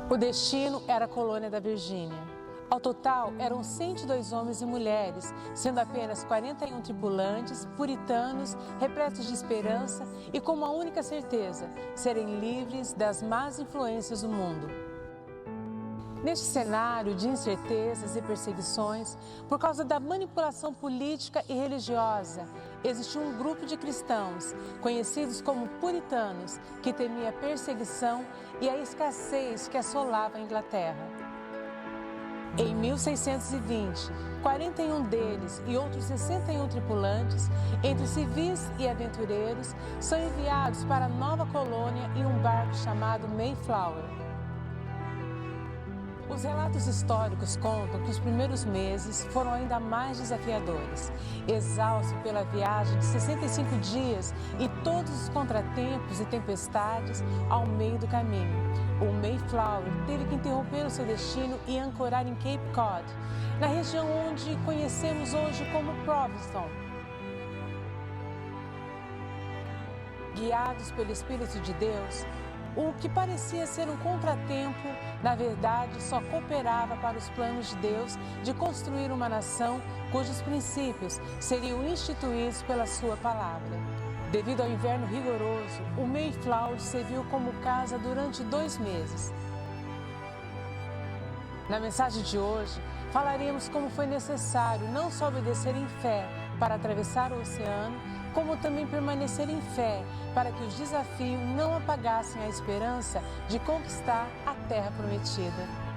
O destino era a colônia da Virgínia. Ao total, eram 102 homens e mulheres, sendo apenas 41 tripulantes, puritanos, repletos de esperança e com uma única certeza: serem livres das más influências do mundo. Neste cenário de incertezas e perseguições, por causa da manipulação política e religiosa, existiu um grupo de cristãos, conhecidos como puritanos, que temia a perseguição e a escassez que assolava a Inglaterra. Em 1620, 41 deles e outros 61 tripulantes, entre civis e aventureiros, são enviados para a nova colônia em um barco chamado Mayflower. Os relatos históricos contam que os primeiros meses foram ainda mais desafiadores. Exausto pela viagem de 65 dias e todos os contratempos e tempestades ao meio do caminho, o Mayflower teve que interromper o seu destino e ancorar em Cape Cod, na região onde conhecemos hoje como Provincetown. Guiados pelo Espírito de Deus, o que parecia ser um contratempo, na verdade, só cooperava para os planos de Deus de construir uma nação cujos princípios seriam instituídos pela sua palavra. Devido ao inverno rigoroso, o Mayflower serviu como casa durante 2 meses. Na mensagem de hoje, falaremos como foi necessário não só obedecer em fé para atravessar o oceano, como também permanecer em fé para que os desafios não apagassem a esperança de conquistar a terra prometida.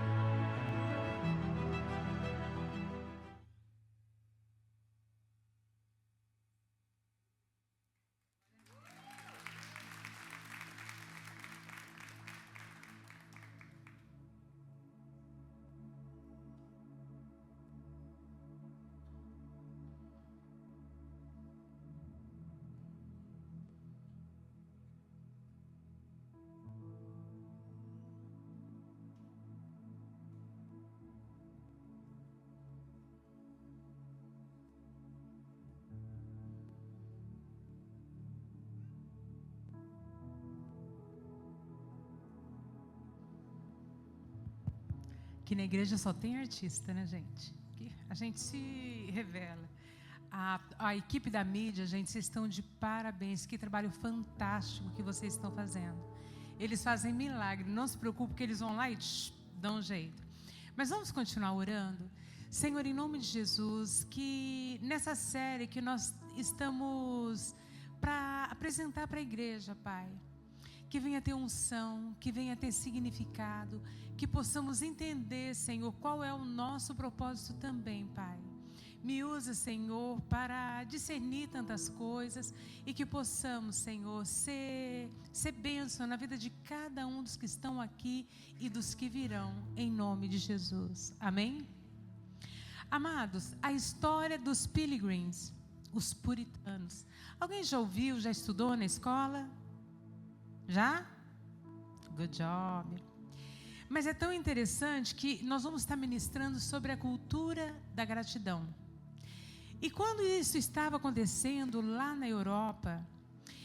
Que na igreja só tem artista, né, gente? Que a gente se revela. A equipe da mídia, gente, vocês estão de parabéns. Que trabalho fantástico que vocês estão fazendo. Eles fazem milagre. Não se preocupe que eles vão lá e dão um jeito. Mas vamos continuar orando. Senhor, em nome de Jesus, que nessa série que nós estamos para apresentar para a igreja, Pai, que venha ter unção, que venha ter significado, que possamos entender, Senhor, qual é o nosso propósito também, Pai. Me usa, Senhor, para discernir tantas coisas e que possamos, Senhor, ser bênção na vida de cada um dos que estão aqui e dos que virão, em nome de Jesus. Amém? Amados, a história dos Pilgrims, os puritanos. Alguém já ouviu, já estudou na escola? Já? Good job. Mas é tão interessante que nós vamos estar ministrando sobre a cultura da gratidão. E quando isso estava acontecendo lá na Europa,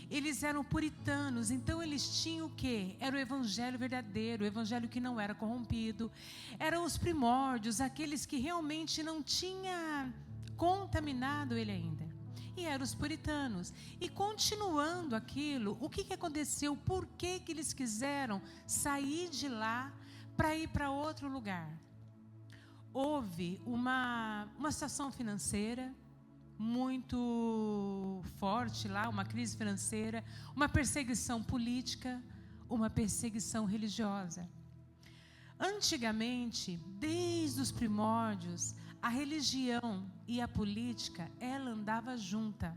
eles eram puritanos, então eles tinham o quê? Era o evangelho verdadeiro, o evangelho que não era corrompido. Eram os primórdios, aqueles que realmente não tinha contaminado ele ainda. E eram os puritanos. E continuando aquilo, o que aconteceu? Por que eles quiseram sair de lá para ir para outro lugar? Houve uma situação financeira muito forte lá, uma crise financeira, uma perseguição política, uma perseguição religiosa. Antigamente, desde os primórdios, a religião e a política, ela andava junta,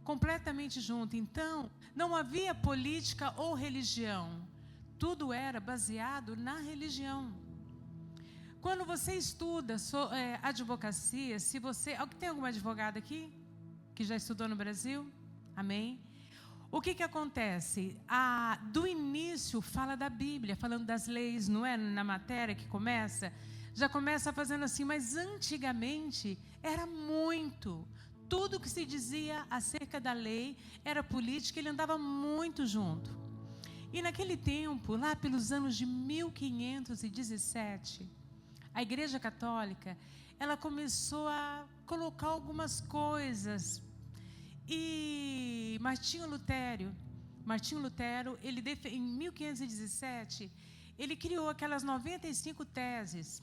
completamente junta. Então, não havia política ou religião, tudo era baseado na religião. Quando você estuda advocacia, se você... Tem algum advogado aqui que já estudou no Brasil? Amém? O que acontece? Do início fala da Bíblia, falando das leis, não é? Na matéria que começa, já começa fazendo assim, mas antigamente era muito. Tudo que se dizia acerca da lei era política, ele andava muito junto. E naquele tempo, lá pelos anos de 1517, a Igreja Católica, ela começou a colocar algumas coisas. E Martinho Lutero, em 1517, ele criou aquelas 95 teses.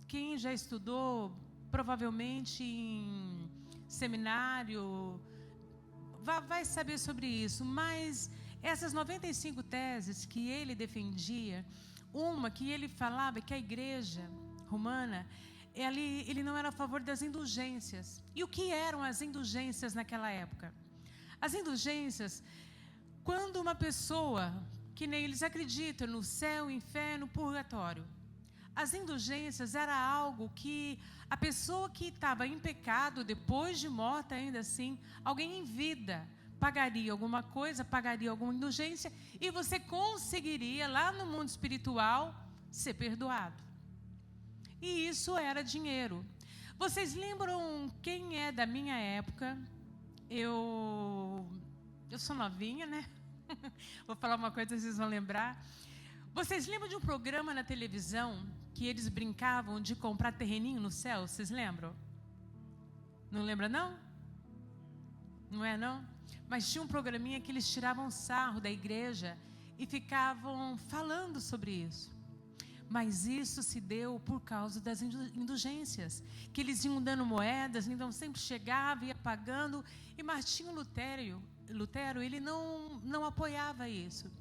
Quem já estudou, provavelmente em seminário, vai saber sobre isso. Mas essas 95 teses que ele defendia, uma que ele falava que a Igreja Romana, ele não era a favor das indulgências. E o que eram as indulgências naquela época? As indulgências, quando uma pessoa, que nem eles acreditam no céu, inferno, purgatório. As indulgências era algo que a pessoa que estava em pecado, depois de morta ainda assim, alguém em vida, pagaria alguma coisa, pagaria alguma indulgência, e você conseguiria, lá no mundo espiritual, ser perdoado. E isso era dinheiro. Vocês lembram quem é da minha época? Eu sou novinha, né? Vou falar uma coisa, vocês vão lembrar. Vocês lembram de um programa na televisão que eles brincavam de comprar terreninho no céu? Vocês lembram? Não lembra, não? Não é, não? Mas tinha um programinha que eles tiravam sarro da igreja e ficavam falando sobre isso. Mas isso se deu por causa das indulgências, que eles iam dando moedas, então sempre chegava, ia pagando, e Martinho Lutero, ele não apoiava isso.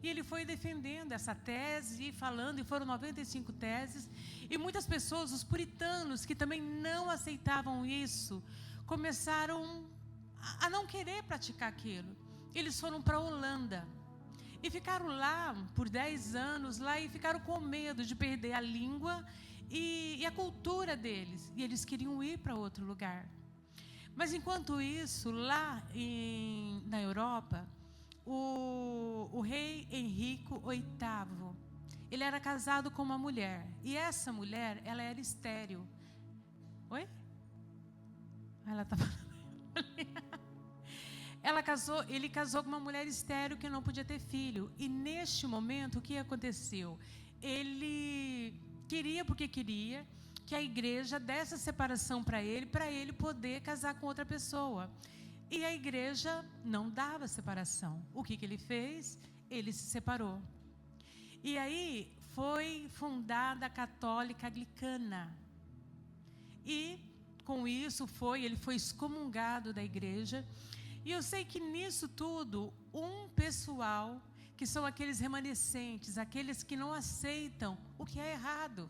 E ele foi defendendo essa tese, falando, e foram 95 teses, e muitas pessoas, os puritanos, que também não aceitavam isso, começaram a não querer praticar aquilo. Eles foram para a Holanda. E ficaram lá por 10 anos, lá, e ficaram com medo de perder a língua e a cultura deles. E eles queriam ir para outro lugar. Mas, enquanto isso, lá na Europa, o rei Henrico VIII, ele era casado com uma mulher. E essa mulher, ela era estéril. Oi? Ela está falando. Ele casou com uma mulher estéril que não podia ter filho. E neste momento, o que aconteceu? Ele queria, porque queria, que a igreja desse a separação para ele poder casar com outra pessoa. E a igreja não dava separação. O que ele fez? Ele se separou. E aí foi fundada a Católica Anglicana. E com isso ele foi excomungado da igreja. E eu sei que nisso tudo, um pessoal, que são aqueles remanescentes, aqueles que não aceitam o que é errado.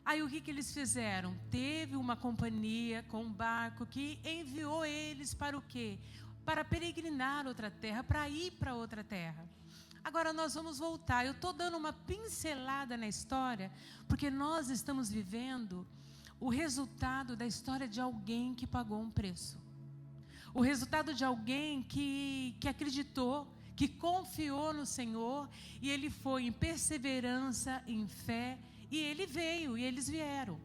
Aí o que eles fizeram? Teve uma companhia com um barco que enviou eles para o quê? Para peregrinar outra terra, para ir para outra terra. Agora nós vamos voltar. Eu estou dando uma pincelada na história, porque nós estamos vivendo o resultado da história de alguém que pagou um preço. O resultado de alguém que acreditou, que confiou no Senhor, e ele foi em perseverança, em fé, e ele veio, e eles vieram.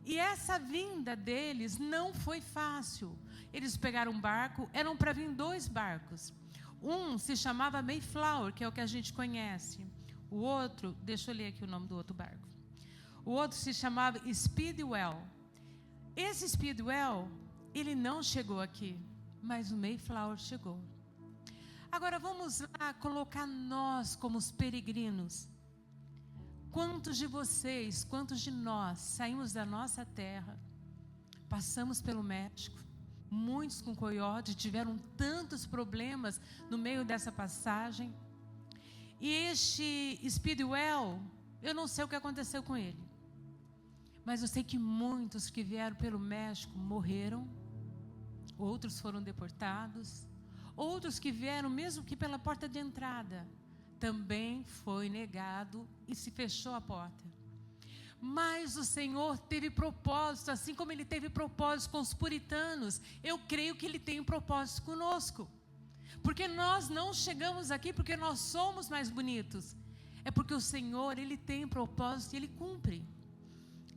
E essa vinda deles não foi fácil. Eles pegaram um barco, eram para vir 2 barcos. Um se chamava Mayflower, que é o que a gente conhece. O outro, deixa eu ler aqui o nome do outro barco. O outro se chamava Speedwell. Esse Speedwell, ele não chegou aqui, mas o Mayflower chegou. Agora vamos lá colocar nós como os peregrinos. Quantos de vocês, quantos de nós saímos da nossa terra, passamos pelo México, muitos com coiote, tiveram tantos problemas no meio dessa passagem. E este Speedwell, eu não sei o que aconteceu com ele, mas eu sei que muitos que vieram pelo México morreram, outros foram deportados, outros que vieram mesmo que pela porta de entrada, também foi negado e se fechou a porta. Mas o Senhor teve propósito, assim como Ele teve propósito com os puritanos. Eu creio que Ele tem um propósito conosco, porque nós não chegamos aqui porque nós somos mais bonitos, é porque o Senhor, Ele tem propósito e Ele cumpre.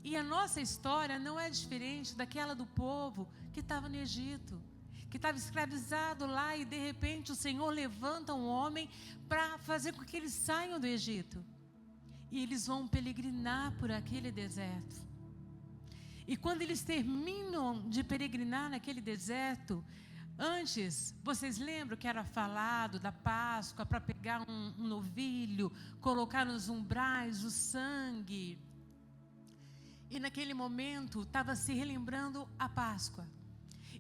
E a nossa história não é diferente daquela do povo que estava no Egito, que estava escravizado lá, e de repente o Senhor levanta um homem para fazer com que eles saiam do Egito. E eles vão peregrinar por aquele deserto. E quando eles terminam de peregrinar naquele deserto, antes, vocês lembram que era falado da Páscoa, para pegar um novilho, colocar nos umbrais o sangue. E naquele momento estava se relembrando a Páscoa.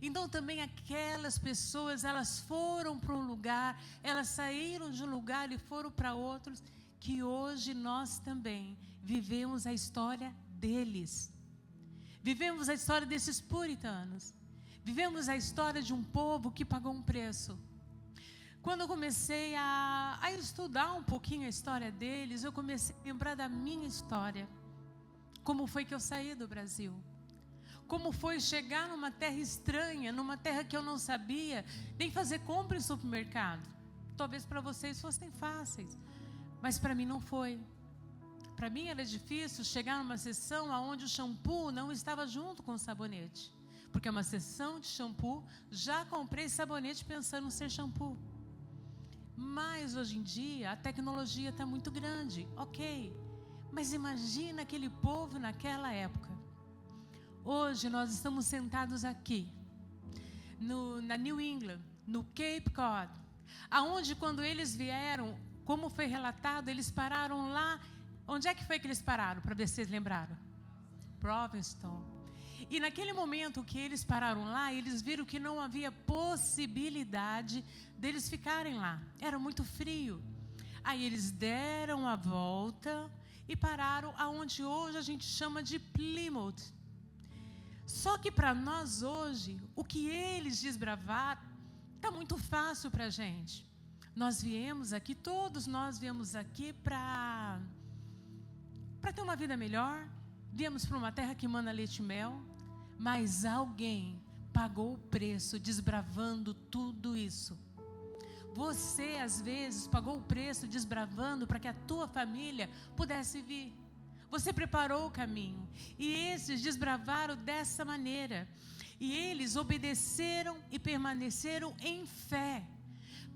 Então também aquelas pessoas, elas foram para um lugar, elas saíram de um lugar e foram para outros, que hoje nós também vivemos a história deles. Vivemos a história desses puritanos. Vivemos a história de um povo que pagou um preço. Quando eu comecei a estudar um pouquinho a história deles, eu comecei a lembrar da minha história. Como foi que eu saí do Brasil? Como foi chegar numa terra estranha, numa terra que eu não sabia, nem fazer compra em supermercado. Talvez para vocês fossem fáceis, mas para mim não foi. Para mim era difícil chegar numa sessão onde o shampoo não estava junto com o sabonete. Porque é uma sessão de shampoo, já comprei sabonete pensando em ser shampoo. Mas hoje em dia a tecnologia está muito grande, ok. Mas imagina aquele povo naquela época. Hoje nós estamos sentados aqui, na New England, no Cape Cod, aonde quando eles vieram, como foi relatado, eles pararam lá. Onde é que foi que eles pararam, para ver se vocês lembraram? Provincetown. E naquele momento que eles pararam lá, eles viram que não havia possibilidade deles ficarem lá. Era muito frio. Aí eles deram a volta e pararam aonde hoje a gente chama de Plymouth. Só que para nós hoje, o que eles desbravaram, está muito fácil para a gente. Nós viemos aqui, todos nós viemos aqui para ter uma vida melhor. Viemos para uma terra que mana leite e mel. Mas alguém pagou o preço desbravando tudo isso. Você, às vezes, pagou o preço desbravando para que a tua família pudesse vir. Você preparou o caminho. E esses desbravaram dessa maneira. E eles obedeceram e permaneceram em fé,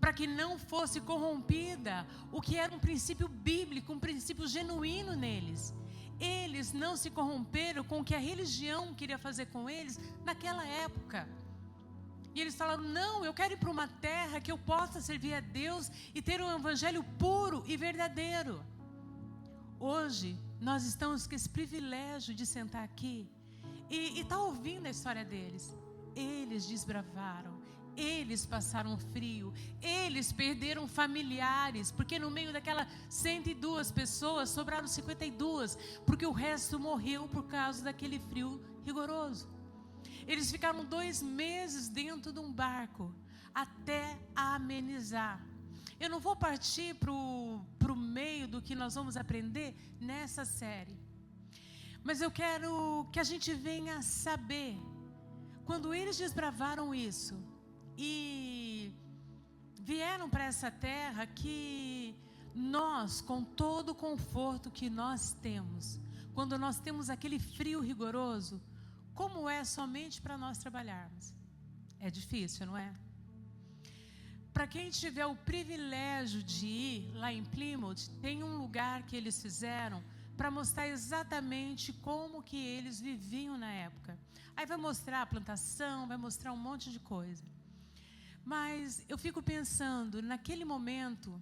para que não fosse corrompida o que era um princípio bíblico, um princípio genuíno neles. Eles não se corromperam com o que a religião queria fazer com eles naquela época. E eles falaram, não, eu quero ir para uma terra que eu possa servir a Deus e ter um evangelho puro e verdadeiro. Hoje, nós estamos com esse privilégio de sentar aqui e estar ouvindo a história deles. Eles desbravaram, eles passaram frio, eles perderam familiares, porque no meio daquelas 102 pessoas, sobraram 52, porque o resto morreu por causa daquele frio rigoroso. Eles ficaram 2 meses dentro de um barco, até amenizar. Eu não vou partir para o meio do que nós vamos aprender nessa série, mas eu quero que a gente venha saber, quando eles desbravaram isso, e vieram para essa terra que nós, com todo o conforto que nós temos, quando nós temos aquele frio rigoroso, como é somente para nós trabalharmos? É difícil, não é? Para quem tiver o privilégio de ir lá em Plymouth, tem um lugar que eles fizeram para mostrar exatamente como que eles viviam na época. Aí vai mostrar a plantação, vai mostrar um monte de coisa. Mas eu fico pensando, naquele momento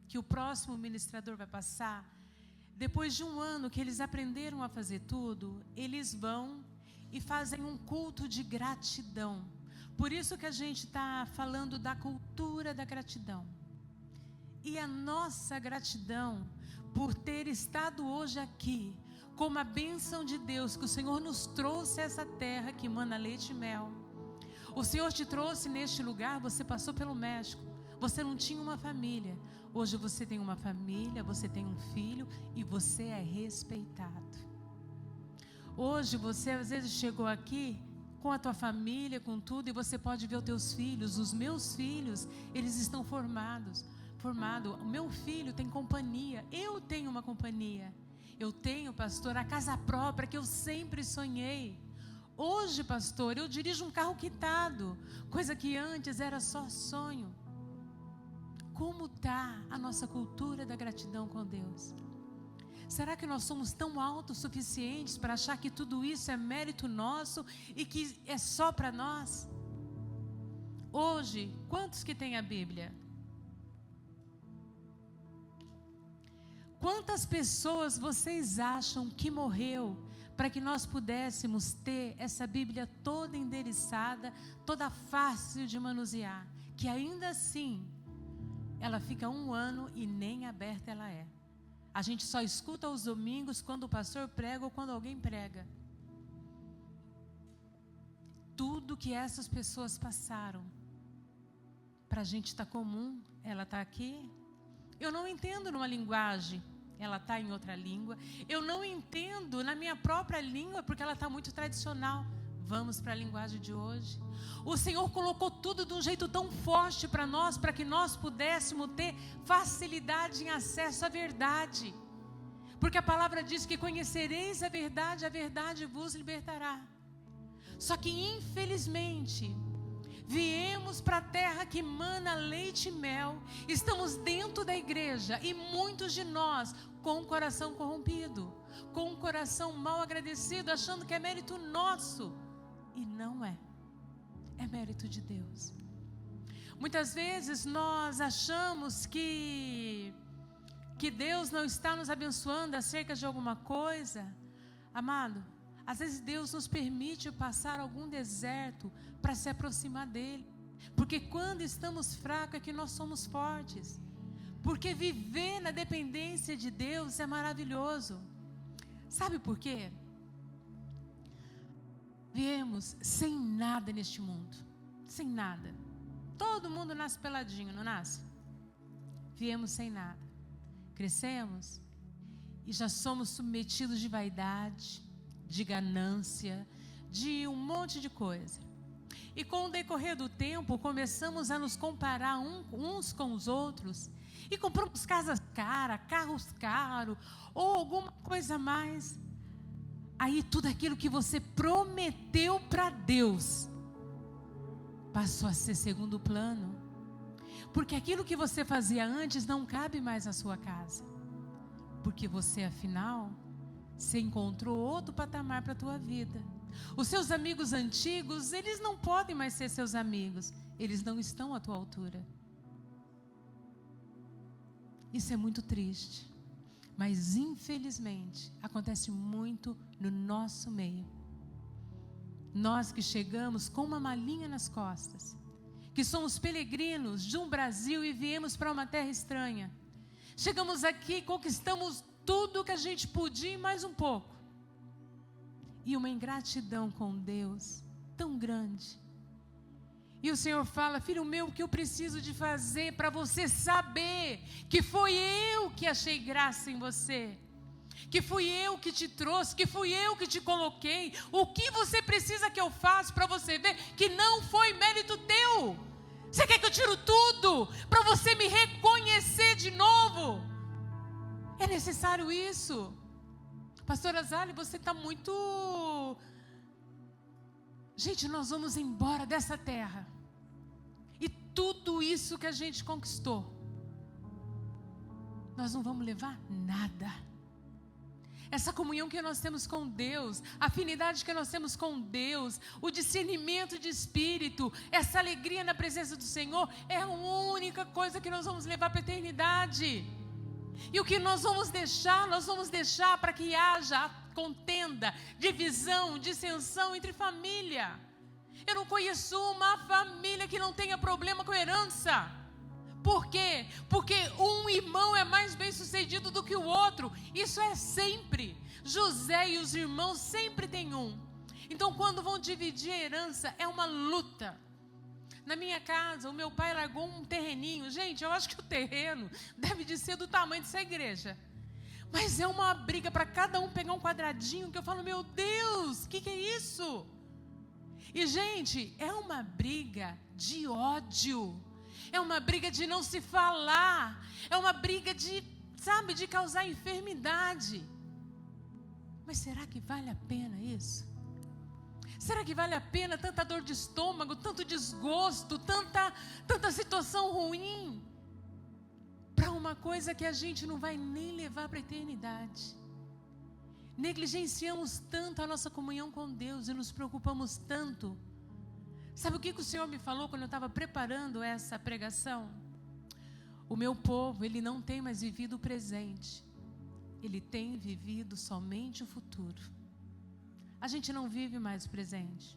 que o próximo ministrador vai passar, depois de 1 ano que eles aprenderam a fazer tudo, eles vão e fazem um culto de gratidão. Por isso que a gente está falando da cultura da gratidão. E a nossa gratidão por ter estado hoje aqui, como a bênção de Deus, que o Senhor nos trouxe a essa terra que mana leite e mel. O Senhor te trouxe neste lugar, você passou pelo México, você não tinha uma família. Hoje você tem uma família, você tem um filho e você é respeitado. Hoje você às vezes chegou aqui com a tua família, com tudo, e você pode ver os teus filhos. Os meus filhos, eles estão formados. O meu filho tem companhia, eu tenho uma companhia. Eu tenho, pastor, a casa própria que eu sempre sonhei. Hoje, pastor, eu dirijo um carro quitado, coisa que antes era só sonho. Como está a nossa cultura da gratidão com Deus? Será que nós somos tão autossuficientes para achar que tudo isso é mérito nosso e que é só para nós? Hoje, quantos que têm a Bíblia? Quantas pessoas vocês acham que morreu para que nós pudéssemos ter essa Bíblia toda endereçada, toda fácil de manusear, que ainda assim ela fica 1 ano e nem aberta ela é. A gente só escuta aos domingos quando o pastor prega ou quando alguém prega. Tudo que essas pessoas passaram, para a gente está comum, ela está aqui. Eu não entendo numa linguagem, ela está em outra língua. Eu não entendo na minha própria língua, porque ela está muito tradicional. Vamos para a linguagem de hoje. O Senhor colocou tudo de um jeito tão forte para nós, para que nós pudéssemos ter facilidade em acesso à verdade. Porque a palavra diz que conhecereis a verdade vos libertará. Só que infelizmente, viemos para a terra que mana leite e mel, estamos dentro da igreja e muitos de nós com o coração corrompido, com o coração mal agradecido, achando que é mérito nosso. E não é, é mérito de Deus. Muitas vezes nós achamos que Deus não está nos abençoando acerca de alguma coisa. Amado, às vezes Deus nos permite passar algum deserto para se aproximar dEle. Porque quando estamos fracos é que nós somos fortes. Porque viver na dependência de Deus é maravilhoso. Sabe por quê? Viemos sem nada neste mundo, sem nada. Todo mundo nasce peladinho, não nasce? Viemos sem nada, crescemos e já somos submetidos de vaidade, de ganância, de um monte de coisa. E com o decorrer do tempo, começamos a nos comparar uns com os outros e compramos casas caras, carros caros ou alguma coisa a mais. Aí tudo aquilo que você prometeu para Deus passou a ser segundo plano. Porque aquilo que você fazia antes não cabe mais na sua casa. Porque você, afinal, você encontrou outro patamar para a tua vida. Os seus amigos antigos, eles não podem mais ser seus amigos. Eles não estão à tua altura. Isso é muito triste. Mas, infelizmente, acontece muito no nosso meio. Nós que chegamos com uma malinha nas costas, que somos peregrinos de um Brasil e viemos para uma terra estranha. Chegamos aqui, conquistamos tudo que a gente podia e mais um pouco. E uma ingratidão com Deus tão grande. E o Senhor fala: filho meu, o que eu preciso de fazer para você saber que foi eu que achei graça em você, que fui eu que te trouxe, que fui eu que te coloquei. O que você precisa que eu faça para você ver que não foi mérito teu? Você quer que eu tire tudo para você me reconhecer de novo? É necessário isso. Pastora Zali, você está muito... Gente, nós vamos embora dessa terra. E tudo isso que a gente conquistou, nós não vamos levar nada. Essa comunhão que nós temos com Deus, a afinidade que nós temos com Deus, o discernimento de espírito, essa alegria na presença do Senhor, é a única coisa que nós vamos levar para a eternidade. E o que nós vamos deixar para que haja contenda, divisão, dissensão entre família. Eu não conheço uma família que não tenha problema com herança. Por quê? Porque um irmão é mais bem sucedido do que o outro. Isso é sempre. José e os irmãos sempre têm um. Então, quando vão dividir a herança, é uma luta. Na minha casa, o meu pai largou um terreninho. Gente, eu acho que o terreno deve de ser do tamanho dessa igreja. Mas é uma briga para cada um pegar um quadradinho, que eu falo: meu Deus, o que é isso? E, gente, é uma briga de ódio. É uma briga de não se falar. É uma briga de, sabe, de causar enfermidade. Mas será que vale a pena isso? Será que vale a pena tanta dor de estômago, tanto desgosto, tanta situação ruim, para uma coisa que a gente não vai nem levar para a eternidade? Negligenciamos tanto a nossa comunhão com Deus e nos preocupamos tanto. Sabe o que o Senhor me falou quando eu estava preparando essa pregação? O meu povo, ele não tem mais vivido o presente, ele tem vivido somente o futuro. A gente não vive mais o presente.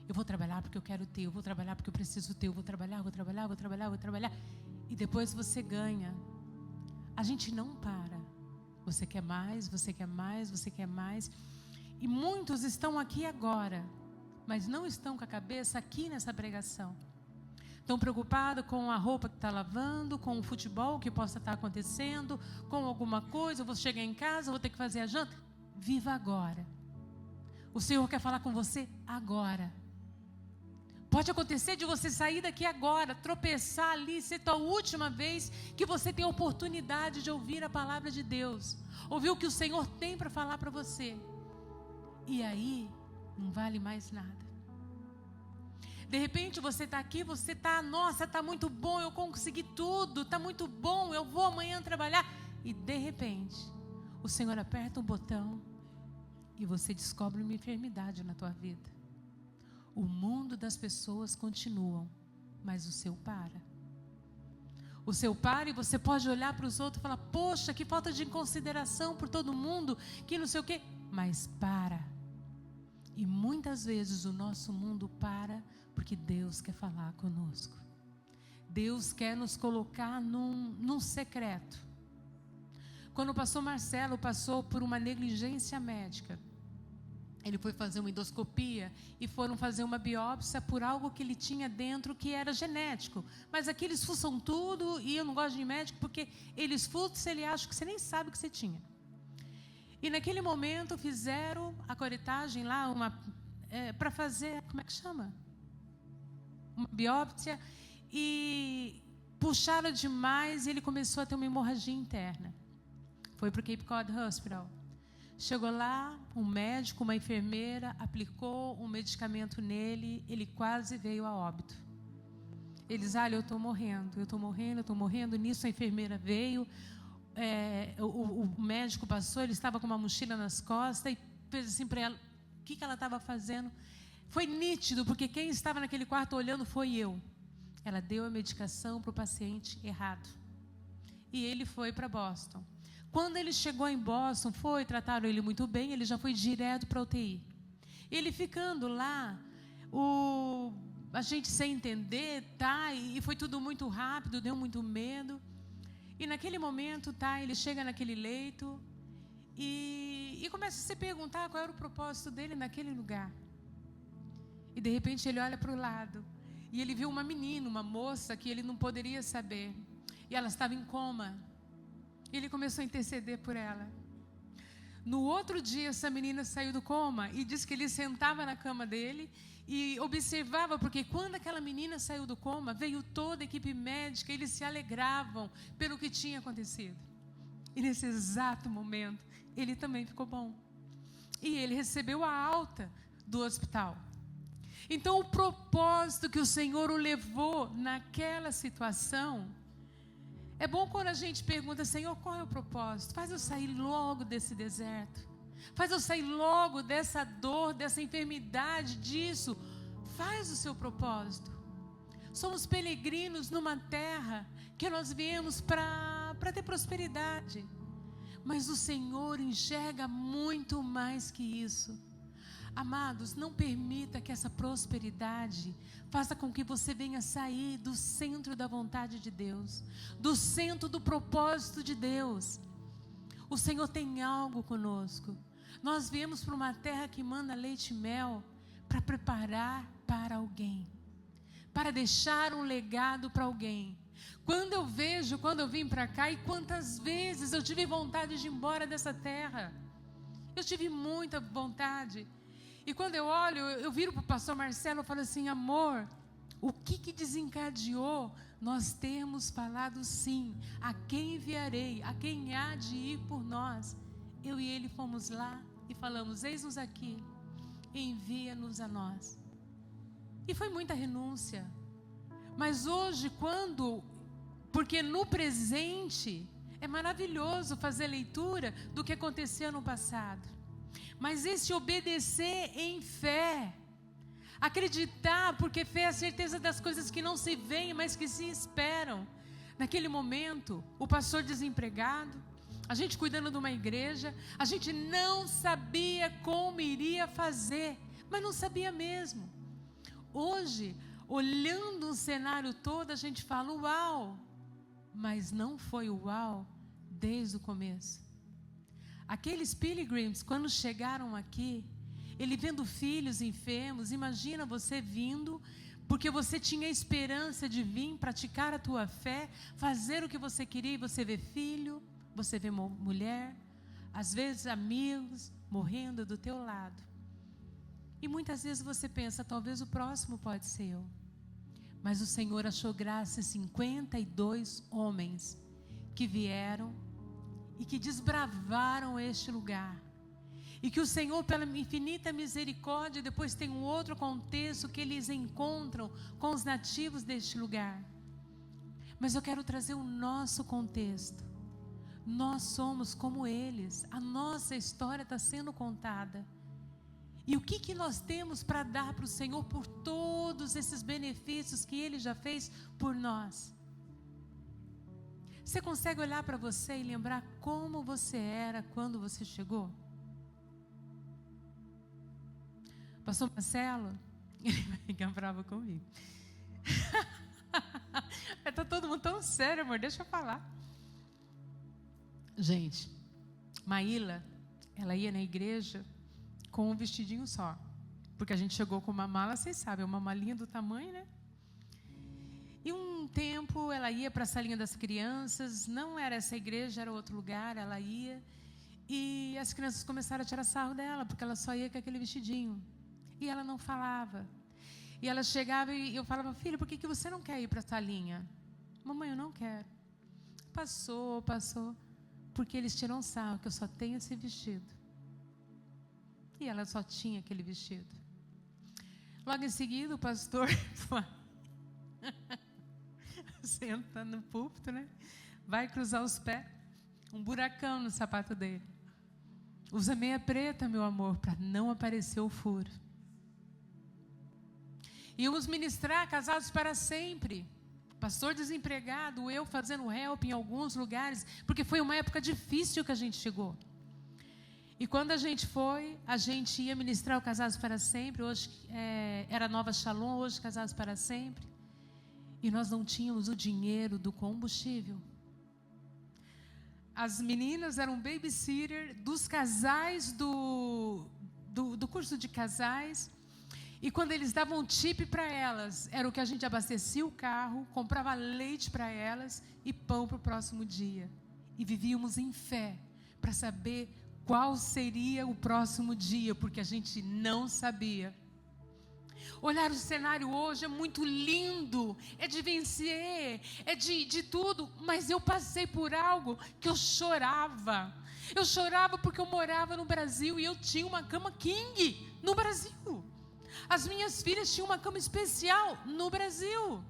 Eu vou trabalhar porque eu quero ter, eu vou trabalhar porque eu preciso ter, eu vou trabalhar. E depois você ganha. A gente não para. Você quer mais, você quer mais, você quer mais. E muitos estão aqui agora, mas não estão com a cabeça aqui nessa pregação. Estão preocupados com a roupa que está lavando, com o futebol que possa estar acontecendo, com alguma coisa. Eu vou chegar em casa, vou ter que fazer a janta. Viva agora. O Senhor quer falar com você agora. Pode acontecer de você sair daqui agora, tropeçar ali, ser a última vez que você tem a oportunidade de ouvir a palavra de Deus, ouvir o que o Senhor tem para falar para você. E aí, não vale mais nada. De repente você está aqui, você está, nossa, está muito bom, eu consegui tudo, está muito bom, eu vou amanhã trabalhar. E de repente, o Senhor aperta um botão e você descobre uma enfermidade na tua vida. O mundo das pessoas continua, mas o seu para. O seu para, e você pode olhar para os outros e falar, poxa, que falta de consideração por todo mundo, que não sei o quê. Mas para. E muitas vezes o nosso mundo para porque Deus quer falar conosco. Deus quer nos colocar num secreto. Quando o pastor Marcelo passou por uma negligência médica, ele foi fazer uma endoscopia e foram fazer uma biópsia por algo que ele tinha dentro que era genético. Mas aqui eles fuçam tudo, e eu não gosto de médico porque eles fuçam e ele acha que você nem sabe o que você tinha. E naquele momento fizeram a coretagem lá, para fazer, como é que chama? Uma biópsia, e puxaram demais e ele começou a ter uma hemorragia interna. Foi para o Cape Cod Hospital. Chegou lá, um médico, uma enfermeira, aplicou um medicamento nele, ele quase veio a óbito. Eles, olha, eu estou morrendo. Nisso a enfermeira veio, o médico passou, ele estava com uma mochila nas costas e fez assim para ela, o que ela estava fazendo. Foi nítido, porque quem estava naquele quarto olhando foi eu. Ela deu a medicação para o paciente errado. E ele foi para Boston. Quando ele chegou em Boston, trataram ele muito bem, ele já foi direto para a UTI. Ele ficando lá, a gente sem entender, e foi tudo muito rápido, deu muito medo. E naquele momento, ele chega naquele leito e começa a se perguntar qual era o propósito dele naquele lugar. E de repente ele olha para o lado e ele viu uma menina, uma moça que ele não poderia saber. E ela estava em coma. Ele começou a interceder por ela. No outro dia, essa menina saiu do coma e disse que ele sentava na cama dele e observava, porque quando aquela menina saiu do coma, veio toda a equipe médica, eles se alegravam pelo que tinha acontecido. E nesse exato momento, ele também ficou bom. E ele recebeu a alta do hospital. Então, o propósito que o Senhor o levou naquela situação. É bom quando a gente pergunta, Senhor, qual é o propósito? Faz eu sair logo desse deserto. Faz eu sair logo dessa dor, dessa enfermidade, disso. Faz o seu propósito. Somos peregrinos numa terra que nós viemos para ter prosperidade. Mas o Senhor enxerga muito mais que isso. Amados, não permita que essa prosperidade faça com que você venha sair do centro da vontade de Deus, do centro do propósito de Deus. O Senhor tem algo conosco. Nós viemos para uma terra que manda leite e mel para preparar para alguém, para deixar um legado para alguém. Quando eu vim para cá, e quantas vezes eu tive vontade de ir embora dessa terra. Eu tive muita vontade. E quando eu olho, eu viro para o pastor Marcelo e falo assim, amor, o que desencadeou nós termos falado sim, a quem enviarei, a quem há de ir por nós? Eu e ele fomos lá e falamos, eis-nos aqui. envia-nos a nós. E foi muita renúncia. Mas hoje, porque no presente é maravilhoso fazer leitura do que aconteceu no passado. Mas esse obedecer em fé, acreditar, porque fé é a certeza das coisas que não se veem, mas que se esperam. Naquele momento, o pastor desempregado, a gente cuidando de uma igreja, a gente não sabia como iria fazer, mas não sabia mesmo. Hoje, olhando o cenário todo, a gente fala, uau, mas não foi uau desde o começo. Aqueles pilgrims, quando chegaram aqui, ele vendo filhos enfermos, imagina você vindo, porque você tinha esperança de vir praticar a tua fé, fazer o que você queria, e você vê filho, você vê mulher, às vezes amigos morrendo do teu lado. E muitas vezes você pensa, talvez o próximo pode ser eu. Mas o Senhor achou graça em 52 homens que vieram e que desbravaram este lugar. E que o Senhor, pela infinita misericórdia, depois tem um outro contexto que eles encontram com os nativos deste lugar. Mas eu quero trazer o nosso contexto. Nós somos como eles. A nossa história está sendo contada. E o que nós temos para dar para o Senhor por todos esses benefícios que Ele já fez por nós? Você consegue olhar para você e lembrar como você era quando você chegou? Pastor Marcelo, ele vai ficar bravo comigo. Está todo mundo tão sério, amor, deixa eu falar. Gente, Maíla, ela ia na igreja com um vestidinho só. Porque a gente chegou com uma mala, vocês sabem, uma malinha do tamanho, né? E um tempo ela ia para a salinha das crianças, não era essa igreja, era outro lugar, ela ia. E as crianças começaram a tirar sarro dela, porque ela só ia com aquele vestidinho. E ela não falava. E ela chegava e eu falava, filha, por que você não quer ir para a salinha? Mamãe, eu não quero. Passou. Porque eles tiram sarro, que eu só tenho esse vestido. E ela só tinha aquele vestido. Logo em seguida, o pastor senta no púlpito, né? Vai cruzar os pés, um buracão no sapato dele. Usa meia preta, meu amor, para não aparecer o furo. Íamos ministrar casados para sempre. Pastor desempregado, eu fazendo help em alguns lugares, porque foi uma época difícil que a gente chegou. E quando a gente foi, a gente ia ministrar o Casados para Sempre. Hoje era Nova Shalom, hoje Casados para Sempre. E nós não tínhamos o dinheiro do combustível. As meninas eram babysitter dos casais do curso de casais. E quando eles davam tip para elas, era o que a gente abastecia o carro, comprava leite para elas e pão para o próximo dia. E vivíamos em fé para saber qual seria o próximo dia, porque a gente não sabia. Olhar o cenário hoje é muito lindo, é de vencer, é de tudo, mas eu passei por algo que eu chorava. Eu chorava porque eu morava no Brasil e eu tinha uma cama king no Brasil. As minhas filhas tinham uma cama especial no Brasil.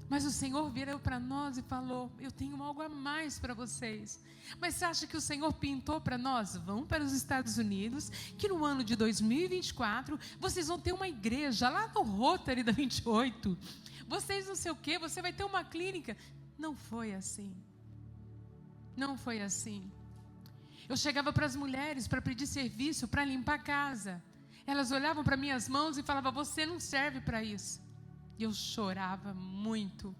Mas o Senhor virou para nós e falou, eu tenho algo a mais para vocês. Mas você acha que o Senhor pintou para nós? Vão para os Estados Unidos, que no ano de 2024, vocês vão ter uma igreja lá no Rotary da 28. Vocês não sei o quê, você vai ter uma clínica. Não foi assim. Não foi assim. Eu chegava para as mulheres para pedir serviço, para limpar a casa. Elas olhavam para minhas mãos e falavam, você não serve para isso. E eu chorava muito.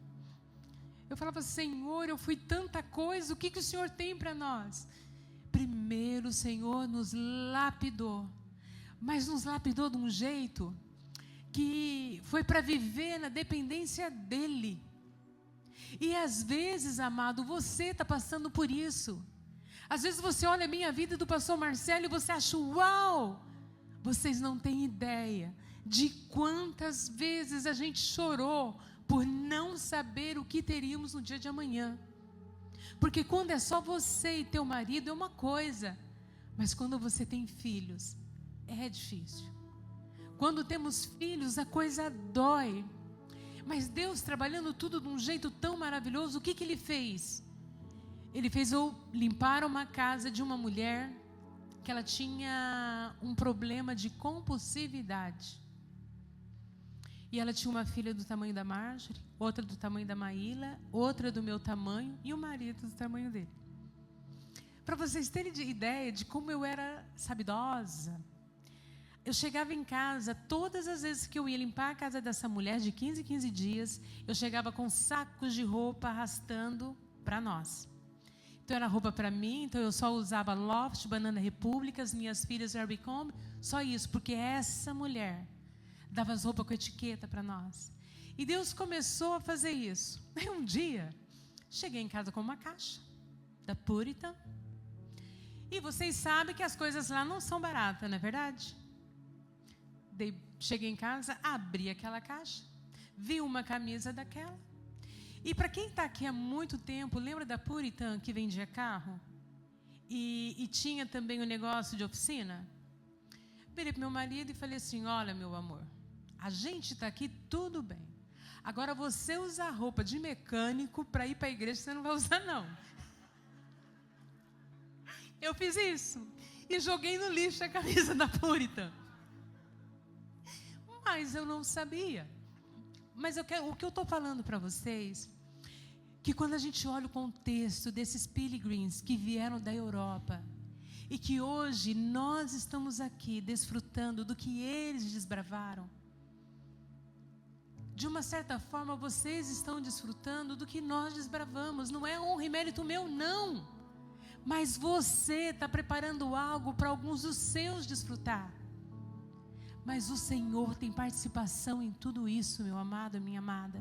Eu falava, Senhor, eu fui tanta coisa, o que o Senhor tem para nós? Primeiro o Senhor nos lapidou, mas nos lapidou de um jeito que foi para viver na dependência dEle. E às vezes, amado, você está passando por isso. Às vezes você olha a minha vida e do pastor Marcelo e você acha, uau, vocês não têm ideia de quantas vezes a gente chorou por não saber o que teríamos no dia de amanhã. Porque quando é só você e teu marido é uma coisa, mas quando você tem filhos, é difícil. Quando temos filhos, a coisa dói. Mas Deus, trabalhando tudo de um jeito tão maravilhoso, o que Ele fez? Ele fez eu limpar uma casa de uma mulher que ela tinha um problema de compulsividade. E ela tinha uma filha do tamanho da Marjorie, outra do tamanho da Maíla, outra do meu tamanho e o marido do tamanho dele. Para vocês terem ideia de como eu era sabidosa, eu chegava em casa, todas as vezes que eu ia limpar a casa dessa mulher, de 15 em 15 dias, eu chegava com sacos de roupa arrastando para nós. Então era roupa para mim, então eu só usava Loft, Banana República, as minhas filhas Abercrombie, só isso, porque essa mulher dava as roupas com etiqueta para nós. E Deus começou a fazer isso. Aí um dia, cheguei em casa com uma caixa da Puritan. E vocês sabem que as coisas lá não são baratas, não é verdade? Cheguei em casa, abri aquela caixa, vi uma camisa daquela. E para quem está aqui há muito tempo, lembra da Puritan que vendia carro? E tinha também o negócio de oficina? Virei para meu marido e falei assim: olha, meu amor, a gente está aqui tudo bem. Agora você usar roupa de mecânico para ir para a igreja, você não vai usar não. Eu fiz isso e joguei no lixo a camisa da Puritan. Mas eu não sabia. Mas o que eu estou falando para vocês, que quando a gente olha o contexto desses pilgrims que vieram da Europa, e que hoje nós estamos aqui desfrutando do que eles desbravaram, de uma certa forma vocês estão desfrutando do que nós desbravamos. Não é honra e mérito meu, não. Mas você está preparando algo para alguns dos seus desfrutar. Mas o Senhor tem participação em tudo isso, meu amado, minha amada.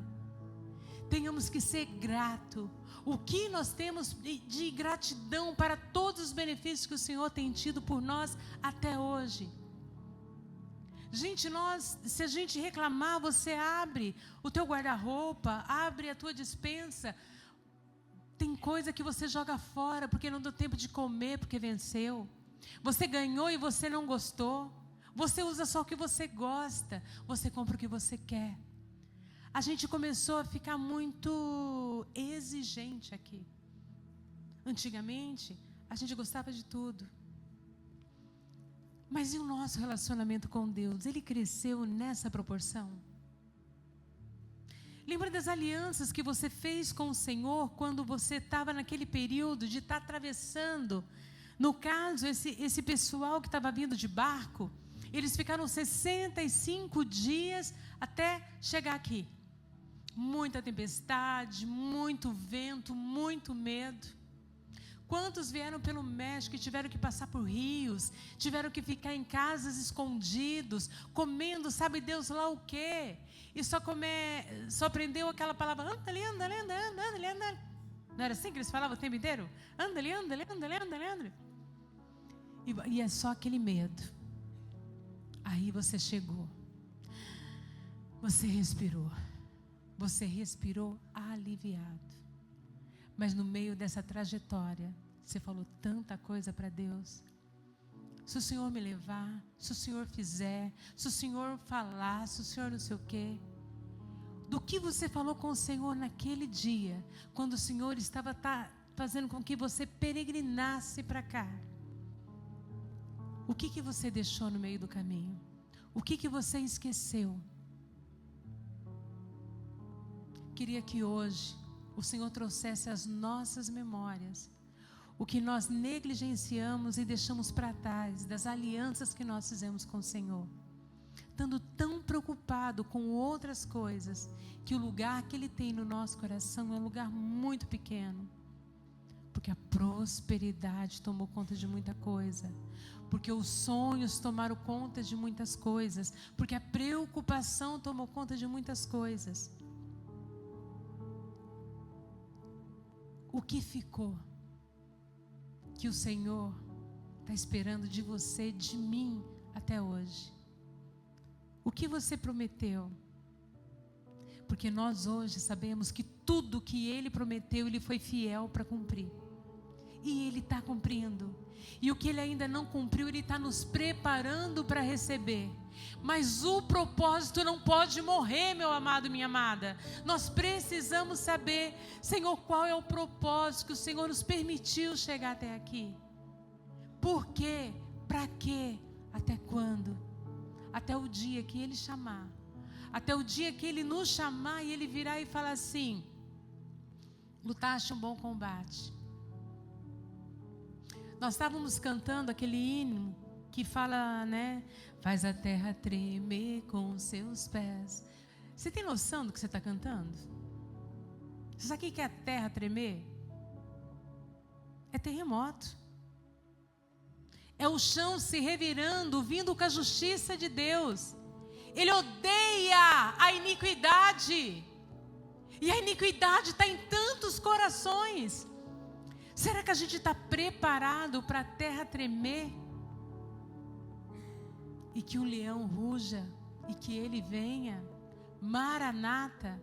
Tenhamos que ser grato. O que nós temos de gratidão para todos os benefícios que o Senhor tem tido por nós até hoje. Gente, se a gente reclamar, você abre o teu guarda-roupa, abre a tua despensa. Tem coisa que você joga fora porque não deu tempo de comer, porque venceu. Você ganhou e você não gostou. Você usa só o que você gosta. Você compra o que você quer. A gente começou a ficar muito exigente aqui. Antigamente, a gente gostava de tudo. Mas e o nosso relacionamento com Deus? Ele cresceu nessa proporção? Lembra das alianças que você fez com o Senhor quando você estava naquele período de estar atravessando? No caso, esse pessoal que estava vindo de barco, eles ficaram 65 dias até chegar aqui. Muita tempestade, muito vento, muito medo. Quantos vieram pelo México e tiveram que passar por rios, tiveram que ficar em casas escondidos, comendo sabe Deus lá o quê? E só aprendeu aquela palavra, anda ali, anda ali, anda, anda, anda ali, anda. Não era assim que eles falavam o tempo inteiro? Anda ali, anda ali, anda ali, anda ali, anda ali. E é só aquele medo. Aí você chegou. Você respirou aliviado. Mas no meio dessa trajetória, você falou tanta coisa para Deus. Se o Senhor me levar, se o Senhor fizer, se o Senhor falar, se o Senhor não sei o quê. Do que você falou com o Senhor naquele dia, quando o Senhor estava fazendo com que você peregrinasse para cá? O que você deixou no meio do caminho? O que você esqueceu? Queria que hoje o Senhor trouxesse às nossas memórias o que nós negligenciamos e deixamos para trás das alianças que nós fizemos com o Senhor, estando tão preocupado com outras coisas, que o lugar que Ele tem no nosso coração é um lugar muito pequeno, porque a prosperidade tomou conta de muita coisa, porque os sonhos tomaram conta de muitas coisas, porque a preocupação tomou conta de muitas coisas. O que ficou que o Senhor está esperando de você, de mim, até hoje? O que você prometeu? Porque nós hoje sabemos que tudo que Ele prometeu, Ele foi fiel para cumprir. E Ele está cumprindo. E o que Ele ainda não cumpriu, Ele está nos preparando para receber. Mas o propósito não pode morrer, meu amado, minha amada. Nós precisamos saber, Senhor, qual é o propósito que o Senhor nos permitiu chegar até aqui. Por quê? Para quê? Até quando? Até o dia que Ele chamar. Até o dia que Ele nos chamar e Ele virar e falar assim: lutaste um bom combate. Nós estávamos cantando aquele hino que fala, né? Faz a terra tremer com seus pés. Você tem noção do que você está cantando? Você sabe o que é a terra tremer? É terremoto. É o chão se revirando, vindo com a justiça de Deus. Ele odeia a iniquidade. E a iniquidade está em tantos corações. Será que a gente está preparado para a terra tremer? E que um leão ruja e que ele venha? Maranata.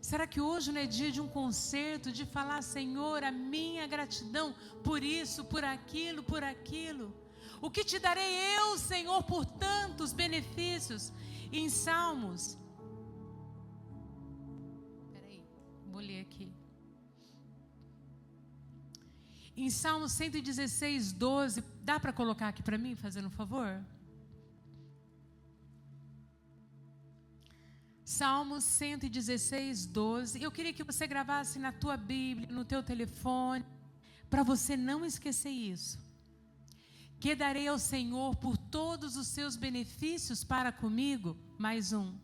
Será que hoje não é dia de um concerto, de falar: Senhor, a minha gratidão por isso, por aquilo, por aquilo? O que te darei eu, Senhor, por tantos benefícios? E em Salmos, peraí, vou ler aqui. Em Salmos 116, 12, dá para colocar aqui para mim, fazendo um favor? Salmos 116, 12. Eu queria que você gravasse na tua Bíblia, no teu telefone, para você não esquecer isso. Que darei ao Senhor por todos os seus benefícios para comigo? Mais um.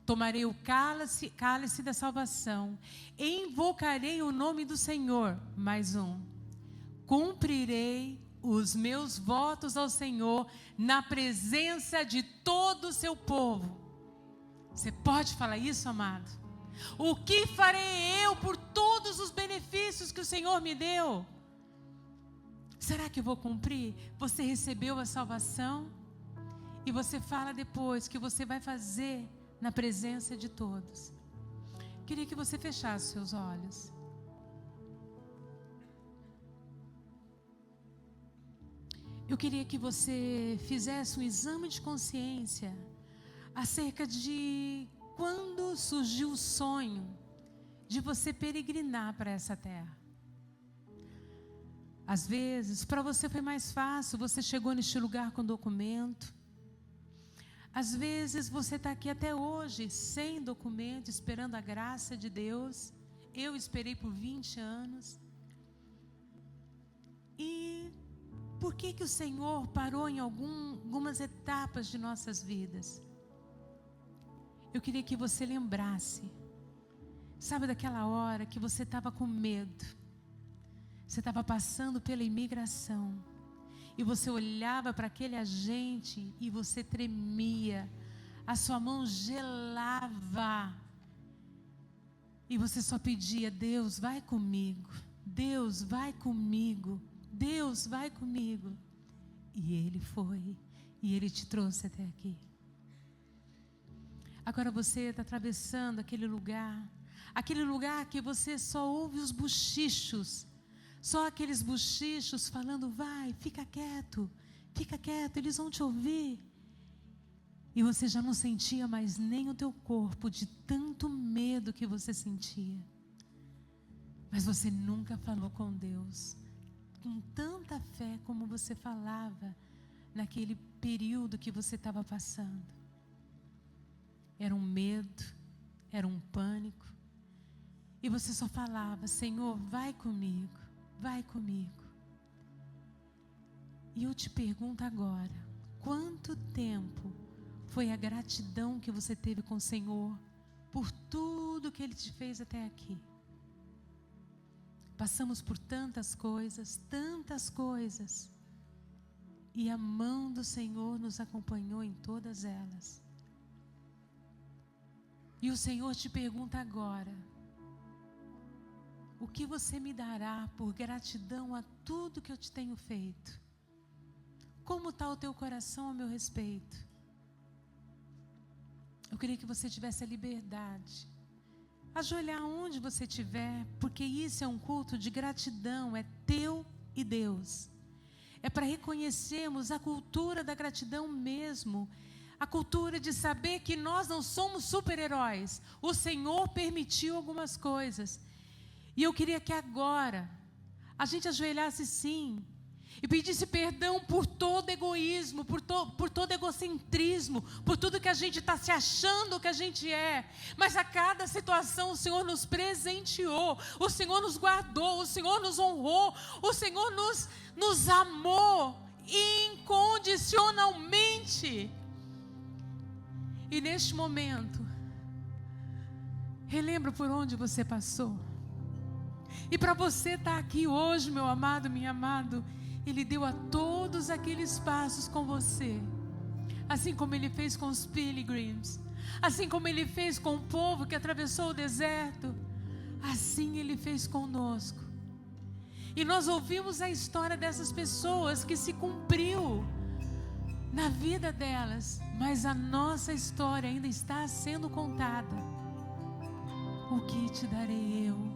Tomarei o cálice da salvação. Invocarei o nome do Senhor. Mais um. Cumprirei os meus votos ao Senhor na presença de todo o seu povo. Você pode falar isso, amado? O que farei eu por todos os benefícios que o Senhor me deu? Será que eu vou cumprir? Você recebeu a salvação? E você fala depois que você vai fazer na presença de todos. Queria que você fechasse os seus olhos. Eu queria que você fizesse um exame de consciência acerca de quando surgiu o sonho de você peregrinar para essa terra. Às vezes, para você foi mais fácil, você chegou neste lugar com documento. Às vezes, você está aqui até hoje, sem documento, esperando a graça de Deus. Eu esperei por 20 anos. E por que o Senhor parou em algumas etapas de nossas vidas? Eu queria que você lembrasse, sabe daquela hora que você estava com medo, você estava passando pela imigração, e você olhava para aquele agente e você tremia, a sua mão gelava, e você só pedia: Deus, vai comigo, Deus, vai comigo, Deus, vai comigo. E Ele foi, e Ele te trouxe até aqui. Agora você está atravessando aquele lugar que você só ouve os bochichos, só aqueles bochichos falando: vai, fica quieto, eles vão te ouvir. E você já não sentia mais nem o teu corpo de tanto medo que você sentia. Mas você nunca falou com Deus com tanta fé como você falava naquele período que você estava passando. Era um medo, era um pânico. E você só falava: Senhor, vai comigo, vai comigo. E eu te pergunto agora, quanto tempo foi a gratidão que você teve com o Senhor por tudo que Ele te fez até aqui? Passamos por tantas coisas, e a mão do Senhor nos acompanhou em todas elas. E o Senhor te pergunta agora: o que você me dará por gratidão a tudo que eu te tenho feito? Como está o teu coração a meu respeito? Eu queria que você tivesse a liberdade ajoelhar onde você estiver, porque isso é um culto de gratidão, é teu e Deus. É para reconhecermos a cultura da gratidão mesmo, a cultura de saber que nós não somos super-heróis. O Senhor permitiu algumas coisas. E eu queria que agora a gente ajoelhasse sim e pedisse perdão por todo egoísmo, por todo egocentrismo, por tudo que a gente está se achando que a gente é. Mas a cada situação o Senhor nos presenteou, o Senhor nos guardou, o Senhor nos honrou, o Senhor nos amou incondicionalmente. E neste momento, relembra por onde você passou. E para você estar aqui hoje, meu amado, minha amada, Ele deu a todos aqueles passos com você, assim como Ele fez com os pilgrims, assim como Ele fez com o povo que atravessou o deserto, assim Ele fez conosco. E nós ouvimos a história dessas pessoas que se cumpriu na vida delas, mas a nossa história ainda está sendo contada. O que te darei eu?